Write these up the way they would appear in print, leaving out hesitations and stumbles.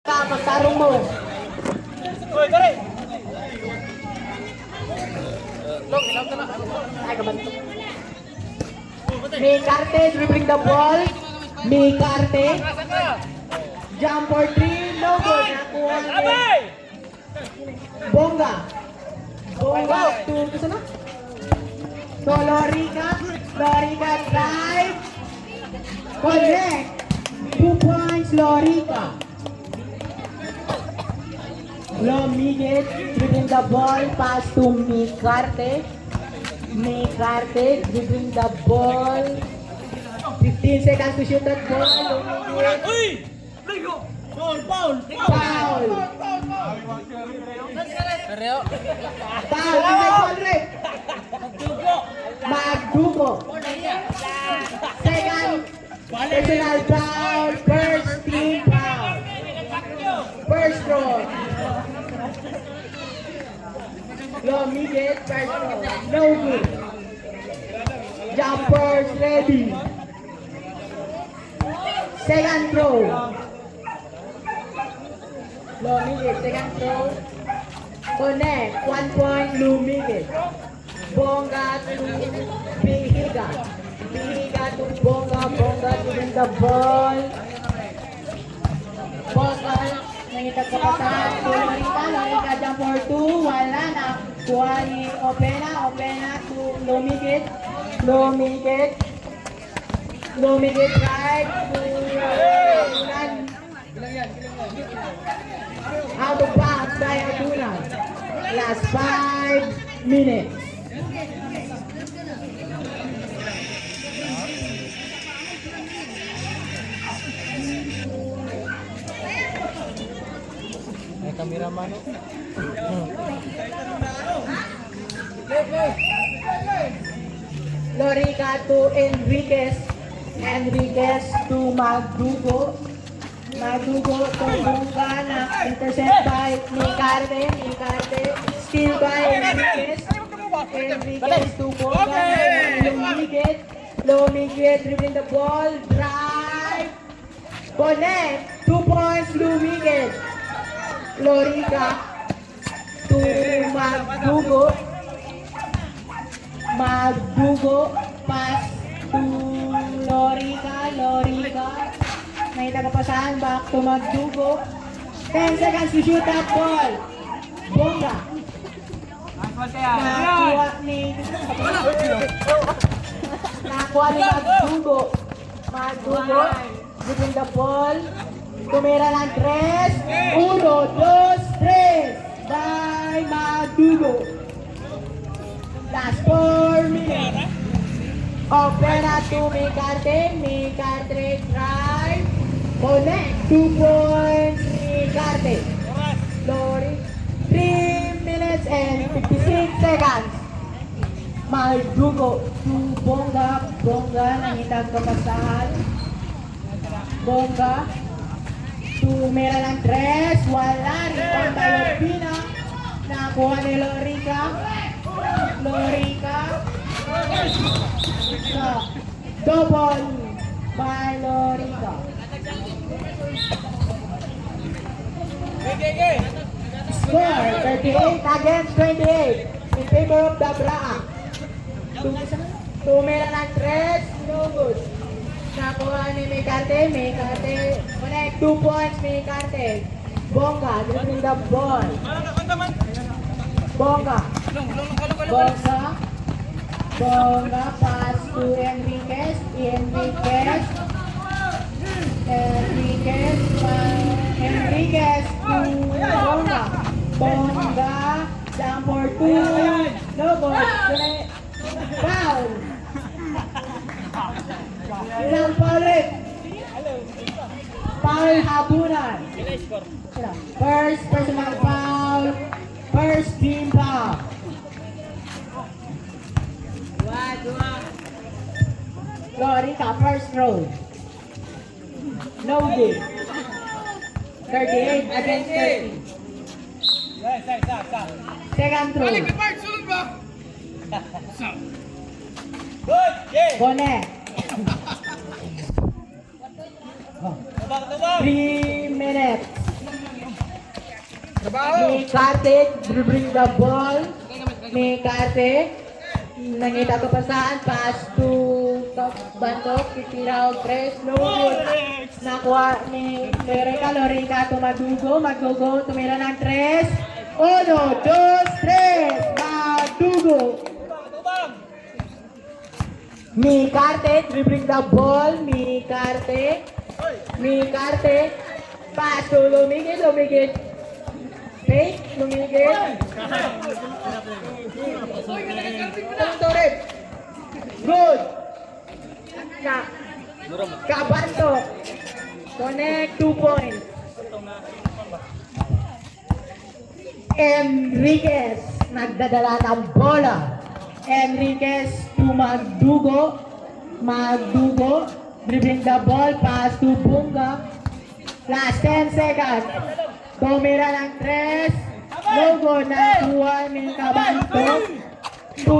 Magtarong mo. Uy, dali! Ay, kabanto. May karte, dribbling the ball. May karte. Jump for three, no good. Nakuha ni Bongga. Bongga to sana? So, Lorica drive. Connect. 2 points, Lorica. Lomiguet dribbling the ball, pass to Mikarte. Mikarte dribbling the ball. 15 seconds to shoot that ball. Lomiguet. Uy! Ligo! Foul! Foul! Foul. Seryo? Foul. Foul. Magdugo! Magdugo. Second personal foul. First team foul. First throw. Lomiguet first throw. No good. Jumpers ready. Second throw. Lomiguet second throw. Connect. 1 point Lomiguet. Bongga to Bihiga. Bihiga to Bongga. Bongga to win the ball. Bongga. Nangitag ka pa sa Lorita. Lorita jump for 2. Wala na. Kuha ni Opena. Opena to Lomiguet. Lomiguet. Lomiguet right to Adunan. Out of bounds by Adunan. Last 5 minutes. May kameraman o. Lorica to Enriquez. Enriquez to Magdugo. Magdugo to Bongga na intercept by Mikarte. Mikarte still by Enriquez. Enriquez to Bongga. Lomiguet. Lomiguet dribbling the ball. Drive. Connect. 2 points Lomiguet. Lorica to Magdugo. Magdugo. Pass to Lorica. Lorica. May tagapasahan back to Magdugo. 10 seconds to shoot that ball. Bongga. Nakuha ni Magdugo. Magdugo. Dribbling the ball. Tumira ng 3. 1, 2, 3. By Magdugo. Last 4 minutes. Opera to Mikarte. Mikarte drive. Connect. 2 points. Mikarte. Lori. 3 minutes and 56 seconds. Magdugo to Bongga. Bongga nangitag kapasahan. Bongga. Tumira ng 3. Wala. Rebound by Opina. Nakuha ni Lorica. Lorica. Double by Lorica. Score 38 against 28 in favor of the Braa. Tumira ng 3. No good. Nakuha ni Mikarte. Mikarte. Connect 2 points Mikarte. Bongga dribbling the ball. Bongga. Bongga. Bongga pass to Enriquez. Enriquez. Enriquez. Enriquez to Bongga. Bongga. Jump for 2. No ball. Foul. Ilang paulit? Foul habunan. First personal foul. First team foul. Lorica first row. No good. 38 against 30. Second row. Good! Yeah! Connect. Tubak, tubak! 3 minutes. Mikarte, dribbling the ball. Mikarte, nangita kapasahan, pass to Bantok, titira og tres, no good. Nakuha ni Lorica, tumadugo, magdugo, tumira ng tres. 1, 2, 3, madugo. Mikarte, dribbling the ball, Mikarte, pass to Lumigit, fake, Lumigit. Tontorep, good. Kabanto, connect 2 points. Enriquez, nagdadala ng bola. Enriquez to Magdugo, dribbling the ball, pass to Bunga. Last 10 seconds. Tumira ng 3. Logo na kuha ni Kabanto. To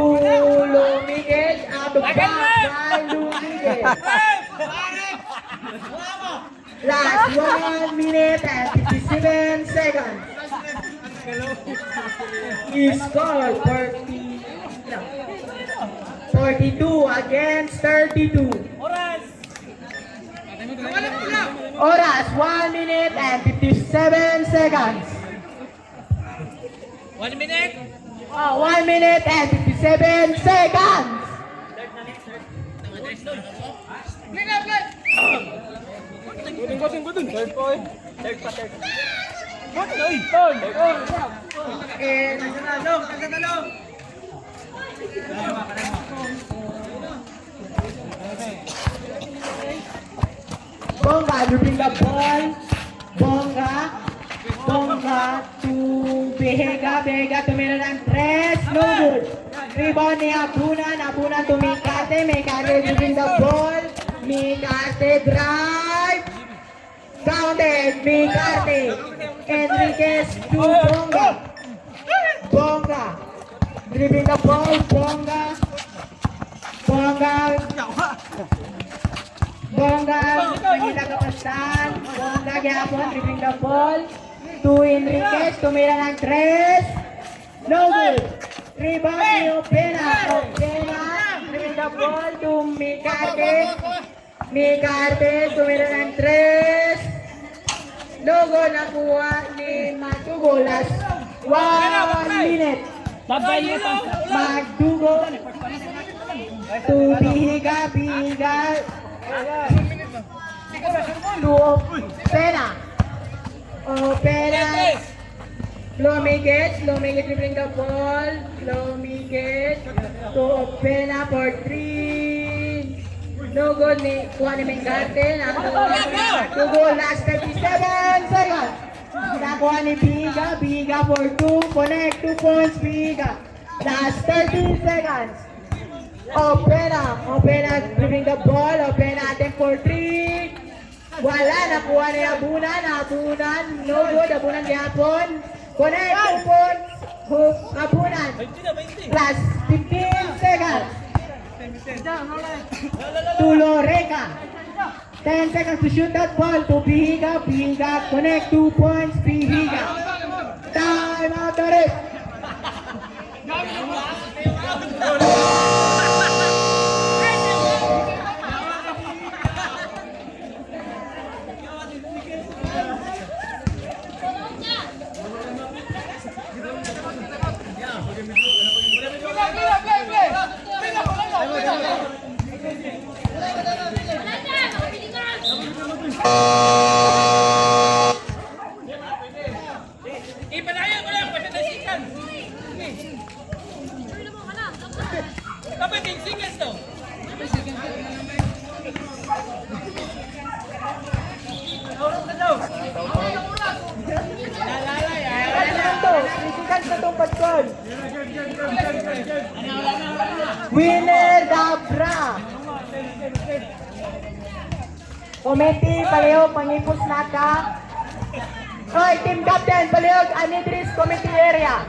Lumigit, out of bounds by Lumigit. Last 1 minute and 57 seconds. He scored 42 against 32. Oras 1 minute and 57 seconds. 1 minute. 1 minute and 57 seconds. Third point. And Bonga dribbling the ball. Bonga to Behega tumira ng 3. No good. Rebound ni Abunan to Mikarte dribbling the ball. Mikarte drive. Counted, Mikarte. Enriquez to Bonga. Dribbling the ball, Bonga, nangita kapasan. Bonga gyapon, dribbling the ball. To Enriquez, tumira ng 3. No good. Rebound ni Opena, dribbling the ball to Mikarte, tumira ng 3. No goal, nakuha ni Magdugo. Last 1 minute. Magdugo to Bihiga to Opena. Lumigit dribbling the ball. Lumigit to Opena for 3. No goal ni kuha ni Mengarte. No goal, last 37 seconds. Nakuha ni Bihiga for 2. Connect 2 points, Bihiga. Last 13 seconds. Opena dribbling the ball. Opena attempt for 3. Wala, nakuha ni Abunan. No good, Abunan gyapon. Connect 2 points. Abunan. Last 15 seconds. To Lorica. 10 seconds to shoot that ball to Bihiga. Connect 2 points, Bihiga. Time out the ref. Winner Dabra. Komite palihog pangipos naka. Hoy, team captain palihog Anidris committee area.